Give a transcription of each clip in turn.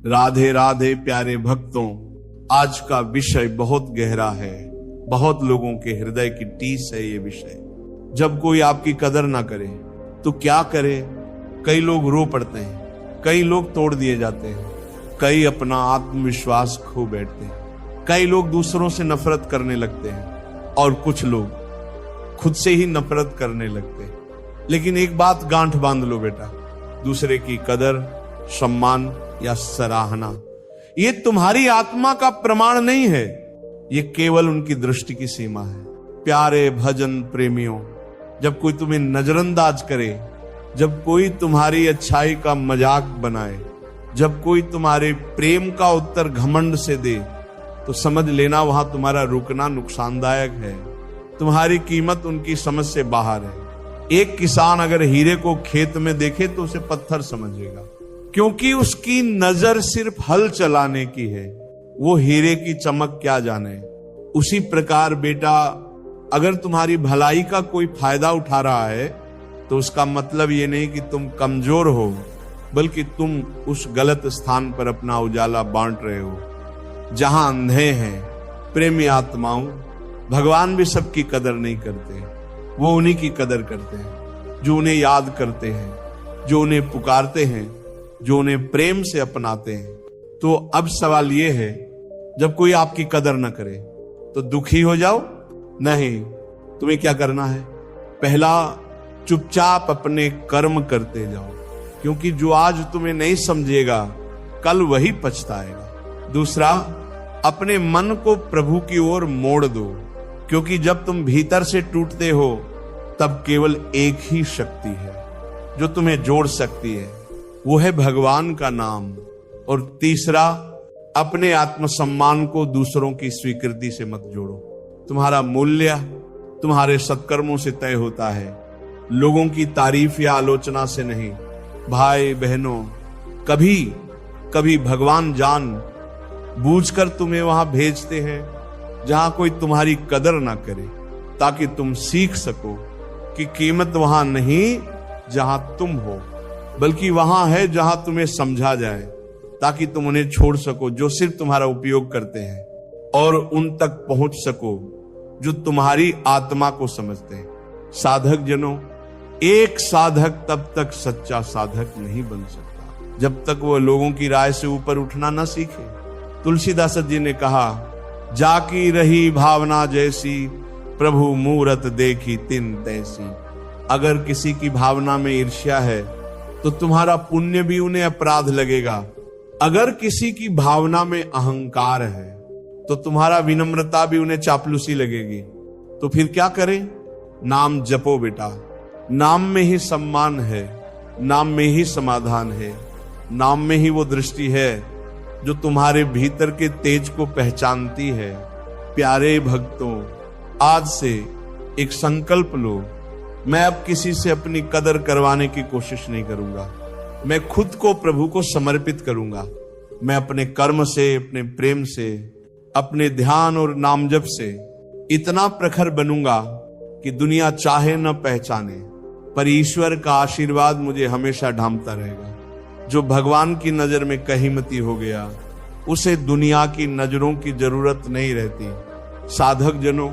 राधे राधे प्यारे भक्तों, आज का विषय बहुत गहरा है, बहुत लोगों के हृदय की टीस है ये विषय। जब कोई आपकी कदर ना करे तो क्या करे? कई लोग रो पड़ते हैं, कई लोग तोड़ दिए जाते हैं, कई अपना आत्मविश्वास खो बैठते हैं, कई लोग दूसरों से नफरत करने लगते हैं और कुछ लोग खुद से ही नफरत करने लगते हैं। लेकिन एक बात गांठ बांध लो बेटा, दूसरे की कदर, सम्मान या सराहना ये तुम्हारी आत्मा का प्रमाण नहीं है, ये केवल उनकी दृष्टि की सीमा है। प्यारे भजन प्रेमियों, जब कोई तुम्हें नजरअंदाज करे, जब कोई तुम्हारी अच्छाई का मजाक बनाए, जब कोई तुम्हारे प्रेम का उत्तर घमंड से दे, तो समझ लेना वहां तुम्हारा रुकना नुकसानदायक है। तुम्हारी कीमत उनकी समझ से बाहर है। एक किसान अगर हीरे को खेत में देखे तो उसे पत्थर समझेगा, क्योंकि उसकी नजर सिर्फ हल चलाने की है, वो हीरे की चमक क्या जाने। उसी प्रकार बेटा, अगर तुम्हारी भलाई का कोई फायदा उठा रहा है तो उसका मतलब ये नहीं कि तुम कमजोर हो, बल्कि तुम उस गलत स्थान पर अपना उजाला बांट रहे हो जहां अंधे हैं। प्रेमी आत्माओं, भगवान भी सबकी कदर नहीं करते, वो उन्हीं की कदर करते हैं जो उन्हें याद करते हैं, जो उन्हें पुकारते हैं, जो उन्हें प्रेम से अपनाते हैं। तो अब सवाल यह है, जब कोई आपकी कदर न करे तो दुखी हो जाओ? नहीं, तुम्हें क्या करना है? पहला, चुपचाप अपने कर्म करते जाओ, क्योंकि जो आज तुम्हें नहीं समझेगा कल वही पछताएगा। दूसरा, अपने मन को प्रभु की ओर मोड़ दो, क्योंकि जब तुम भीतर से टूटते हो तब केवल एक ही शक्ति है जो तुम्हें जोड़ सकती है, वो है भगवान का नाम। और तीसरा, अपने आत्मसम्मान को दूसरों की स्वीकृति से मत जोड़ो। तुम्हारा मूल्य तुम्हारे सत्कर्मों से तय होता है, लोगों की तारीफ या आलोचना से नहीं। भाई बहनों, कभी कभी भगवान जान बूझकर तुम्हें वहां भेजते हैं जहां कोई तुम्हारी कदर ना करे, ताकि तुम सीख सको कि कीमत वहां नहीं जहां तुम हो, बल्कि वहां है जहां तुम्हें समझा जाए, ताकि तुम उन्हें छोड़ सको जो सिर्फ तुम्हारा उपयोग करते हैं, और उन तक पहुंच सको जो तुम्हारी आत्मा को समझते हैं। साधक जनों, एक साधक तब तक सच्चा साधक नहीं बन सकता जब तक वह लोगों की राय से ऊपर उठना न सीखे। तुलसीदास जी ने कहा, जाकी रही भावना जैसी, प्रभु मूरत देखी तिन तैसी। अगर किसी की भावना में ईर्ष्या है तो तुम्हारा पुण्य भी उन्हें अपराध लगेगा। अगर किसी की भावना में अहंकार है तो तुम्हारा विनम्रता भी उन्हें चापलूसी लगेगी। तो फिर क्या करें? नाम जपो बेटा, नाम में ही सम्मान है, नाम में ही समाधान है, नाम में ही वो दृष्टि है जो तुम्हारे भीतर के तेज को पहचानती है। प्यारे भक्तों, आज से एक संकल्प लो, मैं अब किसी से अपनी कदर करवाने की कोशिश नहीं करूंगा। मैं खुद को प्रभु को समर्पित करूंगा। मैं अपने कर्म से, अपने प्रेम से, अपने ध्यान और नाम जप से इतना प्रखर बनूंगा कि दुनिया चाहे न पहचाने, पर ईश्वर का आशीर्वाद मुझे हमेशा ढांपता रहेगा। जो भगवान की नजर में कहीमती हो गया, उसे दुनिया की नजरों की जरूरत नहीं रहती। साधक जनों,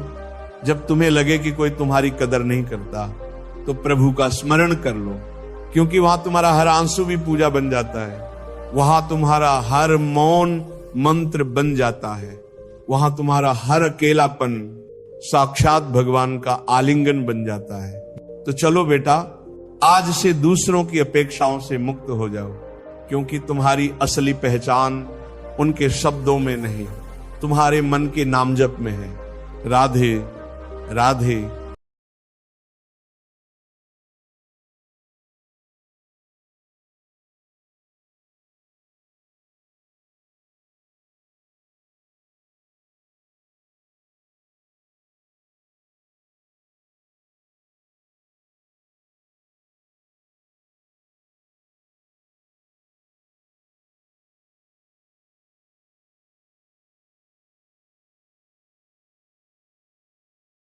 जब तुम्हें लगे कि कोई तुम्हारी कदर नहीं करता तो प्रभु का स्मरण कर लो, क्योंकि वहां तुम्हारा हर आंसू भी पूजा बन जाता है, वहां तुम्हारा हर मौन मंत्र बन जाता है, वहां तुम्हारा हर अकेलापन साक्षात भगवान का आलिंगन बन जाता है। तो चलो बेटा, आज से दूसरों की अपेक्षाओं से मुक्त हो जाओ, क्योंकि तुम्हारी असली पहचान उनके शब्दों में नहीं, तुम्हारे मन के नामजप में है। राधे राधे।